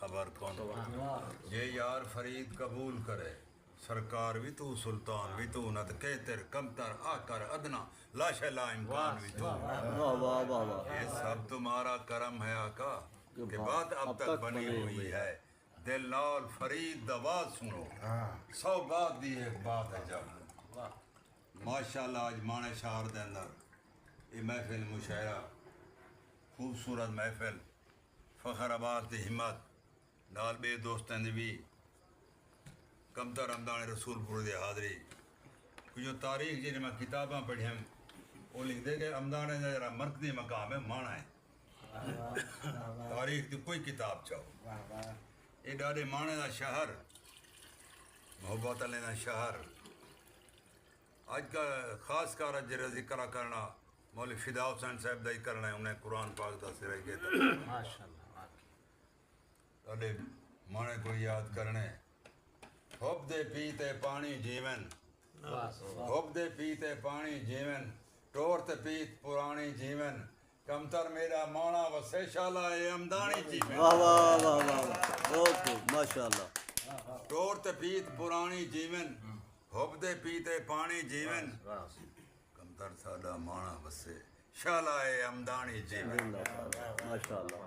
खबर कौन ये यार फरीद कबूल करे सरकार भी तू सुल्तान भी तू न कहतर कमतर आकर अदना लाशा ला इम्कान भी तू। वाह वाह वाह वाह। ये सब तुम्हारा करम है आका कि बात अब तक बनी हुई है। दिल लाल फरीद आवाज सुनो 100 बात दी एक बात है जब माशाल्लाह आज माने शहर के अंदर ये महफिल मुशायरा खूबसूरत महफिल फखर आबाद की हिम्मत नाल बे दोस्तों की भी कमता रमदान रसूलपुर की हाजरी जो तारीख जी मैं किताबा पढ़िया वो लिखते कि रमदान का जरा मरकजी मकाम है माना है तारीख की कोई किताब चाहो ये डारे माने का शहर मोहब्बत वाले का शहर अज का खास कार जरा जिक्र करना मौलवी फिदा हुसैन साहब का ही करना है उन्हें कुरान पाक का सिर के ताले माने को याद करने हुब दे पीते पानी जीवन हुब दे पीते पानी जीवन टोर ते पीत पुरानी जीवन कमतर मेरा माना वसे शाला ए अमदानी जीवन। वाह वाह वाह वाह ओके माशाल्लाह। टोर ते पीत पुरानी जीवन हुब दे पीते पानी जीवन कमतर साडा माना वसे शाला ए अमदानी जीवन। माशाल्लाह।